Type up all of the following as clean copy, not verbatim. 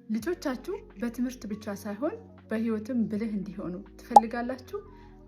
ልጆቻችሁ በትምህርት ብቻ ሳይሆን በህይወትም ብልህ እንዲሆኑ ትፈልጋላችሁ?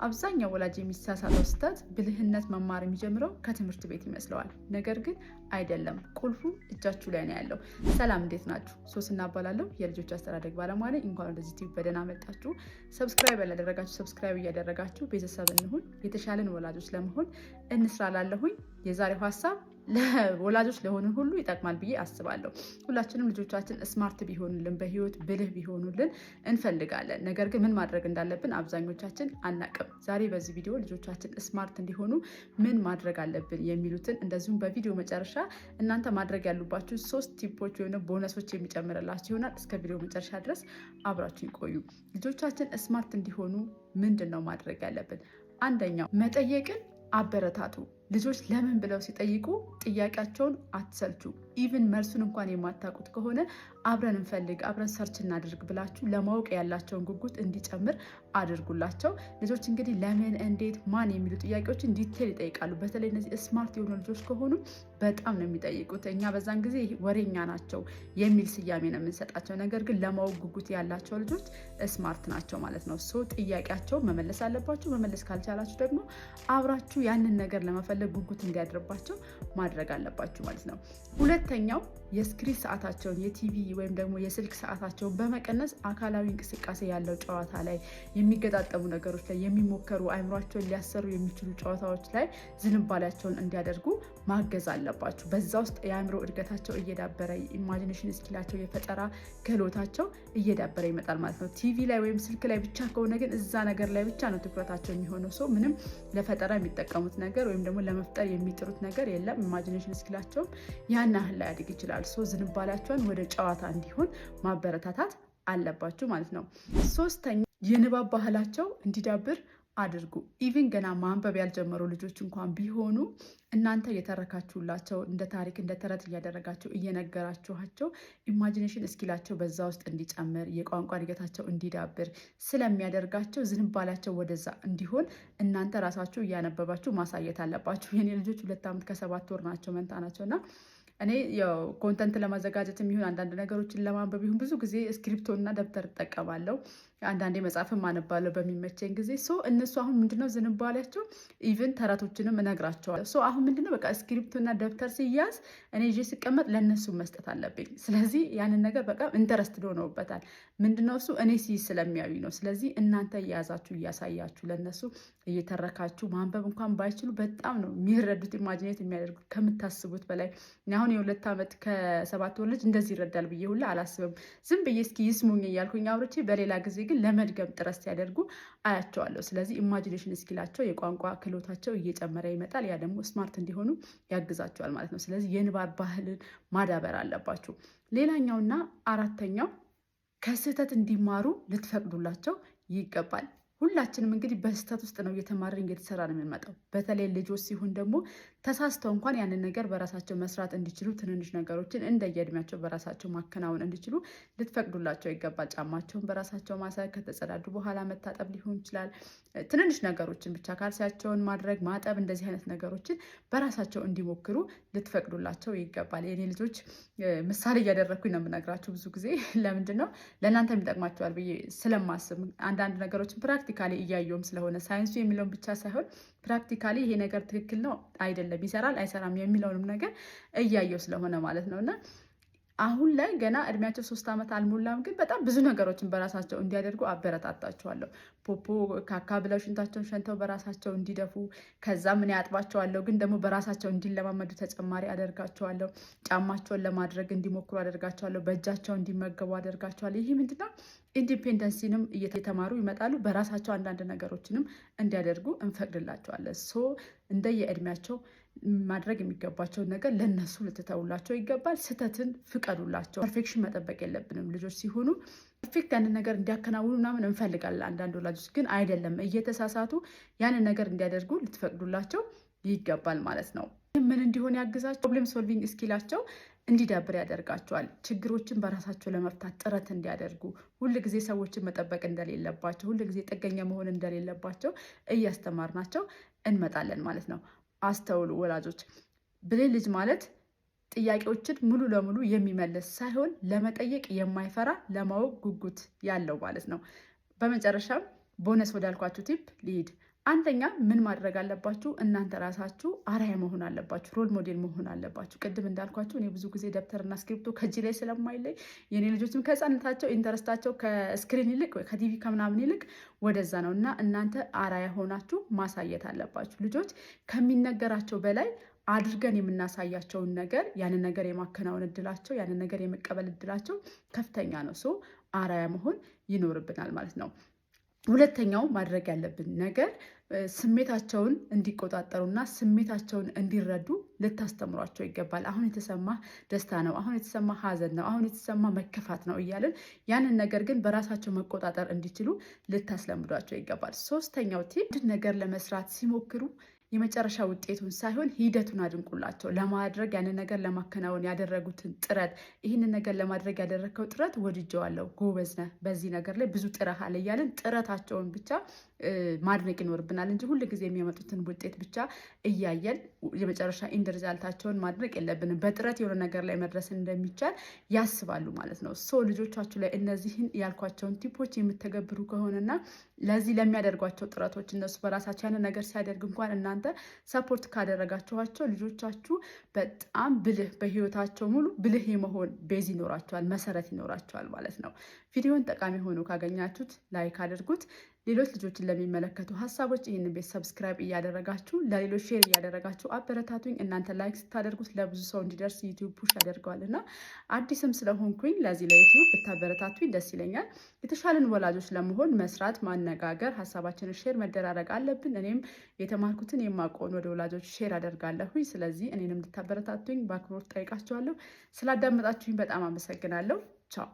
አብዛኛው ወላጅ የሚሳሳተው ስህተት ብልህነት መማር የሚጀምረው ከትምህርት ቤት ይመስለዋል። ነገር ግን አይደለም። ቁልፉ እጃችሁ ላይ ነው ያለው። ሰላም፣ እንዴት ናችሁ? ሶስና እባላለሁ፣ የልጆች አስተዳደግ ባለሙያ ነኝ። እንኳን ወደዚህ ቲቪ በደህና መጣችሁ። ሰብስክራይብ ያላደረጋችሁ ሰብስክራይብ እያደረጋችሁ ቤተሰብ እንሁን፣ የተሻለን ወላጆች ለመሆን እንስራ ላለሁኝ። የዛሬው ሀሳብ ለወላጆች ለሆኑ ሁሉ ይጠቅማል ብዬ አስባለሁ። ሁላችንም ልጆቻችን ስማርት ቢሆኑልን፣ በህይወት ብልህ ቢሆኑልን እንፈልጋለን። ነገር ግን ምን ማድረግ እንዳለብን አብዛኞቻችን አናቅም። ዛሬ በዚህ ቪዲዮ ልጆቻችን ስማርት እንዲሆኑ ምን ማድረግ አለብን የሚሉትን፣ እንደዚሁም በቪዲዮ መጨረሻ እናንተ ማድረግ ያሉባችሁ 3 ቲፖች ወይም ቦነሶች የሚጨምርላችሁ ይሆናል። እስከ ቪዲዮ መጨረሻ ድረስ አብራችሁ ይቆዩ። ልጆቻችን ስማርት እንዲሆኑ ምንድን ነው ማድረግ ያለብን? አንደኛው መጠየቅን አበረታቱ። ልጆች ለምን ብለው ሲጠይቁ ጥያቄያቸውን አትሰልቹ። ኢቭን መልሱን እንኳን የማታውቁት ከሆነ አብረን እንፈልግ፣ አብረን ሰርች እናድርግ ብላችሁ ለማወቅ ያላቸውን ጉጉት እንዲጨምር አድርጉላቸው። ልጆች እንግዲህ ለምን፣ እንዴት፣ ማን የሚሉ ጥያቄዎችን ዲቴል ይጠይቃሉ። በተለይ እነዚህ ስማርት የሆኑ ልጆች ከሆኑ በጣም ነው የሚጠይቁት። እኛ በዛን ጊዜ ወሬኛ ናቸው የሚል ስያሜ ነው የምንሰጣቸው። ነገር ግን ለማወቅ ጉጉት ያላቸው ልጆች ስማርት ናቸው ማለት ነው። ሶ ጥያቄያቸውን መመለስ አለባችሁ። መመለስ ካልቻላችሁ ደግሞ አብራችሁ ያንን ነገር ለመፈለግ ጉጉት እንዲያድርባቸው ማድረግ አለባችሁ ማለት ነው። ሁለተኛው የስክሪን ሰዓታቸውን፣ የቲቪ ወይም ደግሞ የስልክ ሰዓታቸውን በመቀነስ አካላዊ እንቅስቃሴ ያለው ጨዋታ ላይ፣ የሚገጣጠሙ ነገሮች ላይ፣ የሚሞከሩ አይምሯቸውን ሊያሰሩ የሚችሉ ጨዋታዎች ላይ ዝንባሌያቸውን እንዲያደርጉ ማገዝ አለባችሁ። በዛ ውስጥ የአእምሮ እድገታቸው እየዳበረ፣ ኢማጂኔሽን ስኪላቸው፣ የፈጠራ ክህሎታቸው እየዳበረ ይመጣል ማለት ነው። ቲቪ ላይ ወይም ስልክ ላይ ብቻ ከሆነ ግን እዛ ነገር ላይ ብቻ ነው ትኩረታቸው የሚሆነው። ሰው ምንም ለፈጠራ የሚጠቀሙት ነገር ወይም ደግሞ ለመፍጠር የሚጥሩት ነገር የለም። ኢማጂኔሽን ስኪላቸውም ያን ያህል ላይ ያድግ ይችላል። ሶ ዝንባሌያቸውን ወደ ጨዋታ እንዲሆን ማበረታታት አለባችሁ ማለት ነው። ሶስተኛ የንባብ ባህላቸው እንዲዳብር አድርጉ። ኢቭን ገና ማንበብ ያልጀመሩ ልጆች እንኳን ቢሆኑ እናንተ እየተረካችሁላቸው እንደ ታሪክ እንደ ተረት እያደረጋቸው እየነገራችኋቸው ኢማጂኔሽን እስኪላቸው በዛ ውስጥ እንዲጨምር፣ የቋንቋ እድገታቸው እንዲዳብር ስለሚያደርጋቸው ዝንባሌያቸው ወደዛ እንዲሆን እናንተ ራሳችሁ እያነበባችሁ ማሳየት አለባችሁ። የኔ ልጆች 2 ዓመት ከ7 ወር ናቸው፣ መንታ ናቸው እና እኔ ያው ኮንተንት ለማዘጋጀት የሚሆን አንዳንድ ነገሮችን ለማንበብ ይሁን ብዙ ጊዜ እስክሪፕቶ እና ደብተር እጠቀማለሁ። አንዳንዴ መጽሐፍም አነባለሁ በሚመቸኝ ጊዜ። እነሱ አሁን ምንድነው ዝንባሌያቸው ኢቭን ተረቶችንም እነግራቸዋለሁ። አሁን ምንድነው በቃ እስክሪፕቶና ደብተር ሲያዝ እኔ ይዤ ስቀመጥ ለእነሱ መስጠት አለብኝ። ስለዚህ ያንን ነገር በቃ ኢንተረስትድ ሆነውበታል። ምንድነው እሱ እኔ ሲይዝ ስለሚያዩ ነው። ስለዚህ እናንተ እያያዛችሁ እያሳያችሁ ለእነሱ እየተረካችሁ ማንበብ እንኳን ባይችሉ በጣም ነው የሚረዱት፣ ኢማጂኔት የሚያደርጉት ከምታስቡት በላይ። አሁን የ2 ዓመት ከ7 ወር ልጅ እንደዚህ ይረዳል ብዬ ሁላ አላስብም። ዝም ብዬ እስኪ ይስሙኝ እያልኩኝ አውርቼ በሌላ ጊዜ ግን ለመድገም ጥረት ሲያደርጉ አያቸዋለሁ። ስለዚህ ኢማጂኔሽን ስኪላቸው፣ የቋንቋ ክህሎታቸው እየጨመረ ይመጣል። ያ ደግሞ ስማርት እንዲሆኑ ያግዛቸዋል ማለት ነው። ስለዚህ የንባብ ባህልን ማዳበር አለባችሁ። ሌላኛውና አራተኛው ከስህተት እንዲማሩ ልትፈቅዱላቸው ይገባል። ሁላችንም እንግዲህ በስህተት ውስጥ ነው እየተማርን እየተሰራ ነው የምንመጣው። በተለይ ልጆች ሲሆን ደግሞ ተሳስተው እንኳን ያንን ነገር በራሳቸው መስራት እንዲችሉ፣ ትንንሽ ነገሮችን እንደየእድሜያቸው በራሳቸው ማከናወን እንዲችሉ ልትፈቅዱላቸው ይገባል። ጫማቸውን በራሳቸው ማሰር፣ ከተጸዳዱ በኋላ መታጠብ ሊሆን ይችላል። ትንንሽ ነገሮችን ብቻ ካልሲያቸውን ማድረግ፣ ማጠብ፣ እንደዚህ አይነት ነገሮችን በራሳቸው እንዲሞክሩ ልትፈቅዱላቸው ይገባል። የኔ ልጆች ምሳሌ እያደረግኩኝ ነው የምነግራቸው ብዙ ጊዜ። ለምንድን ነው ለእናንተ የሚጠቅማቸዋል ብዬ ስለማስብ አንዳንድ ነገሮችን ፕራክቲካሊ እያየውም ስለሆነ ሳይንሱ የሚለውን ብቻ ሳይሆን ፕራክቲካሊ ይሄ ነገር ትክክል ነው አይደለም፣ ይሰራል አይሰራም የሚለውንም ነገር እያየው ስለሆነ ማለት ነው። እና አሁን ላይ ገና እድሜያቸው 3 ዓመት አልሞላም፣ ግን በጣም ብዙ ነገሮችን በራሳቸው እንዲያደርጉ አበረታታቸዋለሁ። ፖፖ ካካ ብለው ሽንታቸውን ሸንተው በራሳቸው እንዲደፉ፣ ከዛ ምን ያጥባቸዋለሁ፣ ግን ደግሞ በራሳቸው እንዲለማመዱ ተጨማሪ አደርጋቸዋለሁ። ጫማቸውን ለማድረግ እንዲሞክሩ አደርጋቸዋለሁ። በእጃቸው እንዲመገቡ አደርጋቸዋለሁ። ይህ ምንድነው ኢንዲፔንደንሲንም እየተማሩ ይመጣሉ። በራሳቸው አንዳንድ ነገሮችንም እንዲያደርጉ እንፈቅድላቸዋለን። እንደየእድሜያቸው ማድረግ የሚገባቸውን ነገር ለነሱ ልትተውላቸው ይገባል። ስህተትን ፍቀዱላቸው። ፐርፌክሽን መጠበቅ የለብንም። ልጆች ሲሆኑ ፐርፌክት ያንን ነገር እንዲያከናውኑ ምናምን እንፈልጋለን። አንዳንድ ወላጆች ግን አይደለም፣ እየተሳሳቱ ያንን ነገር እንዲያደርጉ ልትፈቅዱላቸው ይገባል ማለት ነው። ምን እንዲሆን ያግዛቸው? ፕሮብሌም ሶልቪንግ እስኪላቸው እንዲዳብር ያደርጋቸዋል። ችግሮችን በራሳቸው ለመፍታት ጥረት እንዲያደርጉ፣ ሁልጊዜ ሰዎችን መጠበቅ እንደሌለባቸው፣ ሁልጊዜ ጥገኛ መሆን እንደሌለባቸው እያስተማርናቸው እንመጣለን ማለት ነው። አስተውሉ ወላጆች፣ ብልህ ልጅ ማለት ጥያቄዎችን ሙሉ ለሙሉ የሚመልስ ሳይሆን ለመጠየቅ የማይፈራ ለማወቅ ጉጉት ያለው ማለት ነው። በመጨረሻም ቦነስ ወዳልኳችሁ ቲፕ ሊድ አንደኛ ምን ማድረግ አለባችሁ? እናንተ ራሳችሁ አርአያ መሆን አለባችሁ። ሮል ሞዴል መሆን አለባችሁ። ቅድም እንዳልኳችሁ እኔ ብዙ ጊዜ ደብተርና እስክሪፕቶ ከእጅ ላይ ስለማይለይ የኔ ልጆችም ከህፃንነታቸው ኢንተረስታቸው ከስክሪን ይልቅ ከቲቪ ከምናምን ይልቅ ወደዛ ነው እና እናንተ አርአያ ሆናችሁ ማሳየት አለባችሁ። ልጆች ከሚነገራቸው በላይ አድርገን የምናሳያቸውን ነገር ያንን ነገር የማከናወን እድላቸው ያንን ነገር የመቀበል እድላቸው ከፍተኛ ነው። ሶ አርአያ መሆን ይኖርብናል ማለት ነው። ሁለተኛው ማድረግ ያለብን ነገር ስሜታቸውን እንዲቆጣጠሩና ስሜታቸውን እንዲረዱ ልታስተምሯቸው ይገባል። አሁን የተሰማ ደስታ ነው፣ አሁን የተሰማ ሐዘን ነው፣ አሁን የተሰማ መከፋት ነው እያልን ያንን ነገር ግን በራሳቸው መቆጣጠር እንዲችሉ ልታስለምዷቸው ይገባል። ሶስተኛው ቲፕ ነገር ለመስራት ሲሞክሩ የመጨረሻ ውጤቱን ሳይሆን ሂደቱን አድንቁላቸው። ለማድረግ ያንን ነገር ለማከናወን ያደረጉትን ጥረት፣ ይህንን ነገር ለማድረግ ያደረግከው ጥረት ወድጀዋለሁ፣ ጎበዝ ነህ፣ በዚህ ነገር ላይ ብዙ ጥረሃል እያልን ጥረታቸውን ብቻ ማድነቅ ይኖርብናል እንጂ ሁል ጊዜ የሚያመጡትን ውጤት ብቻ እያየን የመጨረሻ ኢንድ ሪዛልታቸውን ማድነቅ የለብንም። በጥረት የሆነ ነገር ላይ መድረስ እንደሚቻል ያስባሉ ማለት ነው። ሶ ልጆቻችሁ ላይ እነዚህን ያልኳቸውን ቲፖች የምተገብሩ ከሆነና ለዚህ ለሚያደርጓቸው ጥረቶች እነሱ በራሳቸው ያንን ነገር ሲያደርግ እንኳን እናንተ ሰፖርት ካደረጋችኋቸው ልጆቻችሁ በጣም ብልህ በህይወታቸው ሙሉ ብልህ የመሆን ቤዝ ይኖራቸዋል፣ መሰረት ይኖራቸዋል ማለት ነው። ቪዲዮን ጠቃሚ ሆኖ ካገኛችሁት ላይክ አድርጉት። ሌሎች ልጆችን ለሚመለከቱ ሀሳቦች ይህንን ቤት ሰብስክራይብ እያደረጋችሁ ለሌሎች ሼር እያደረጋችሁ አበረታቱኝ። እናንተ ላይክ ስታደርጉት ለብዙ ሰው እንዲደርስ ዩቲዩብ ፑሽ ያደርገዋል እና አዲስም ስለሆንኩኝ ለዚህ ለዩቲዩብ ብታበረታቱኝ ደስ ይለኛል። የተሻለን ወላጆች ለመሆን መስራት፣ ማነጋገር፣ ሀሳባችንን ሼር መደራረግ አለብን። እኔም የተማርኩትን የማውቀውን ወደ ወላጆች ሼር አደርጋለሁኝ። ስለዚህ እኔንም እንድታበረታቱኝ በአክብሮት ጠይቃችኋለሁ። ስላዳመጣችሁኝ በጣም አመሰግናለሁ። ቻው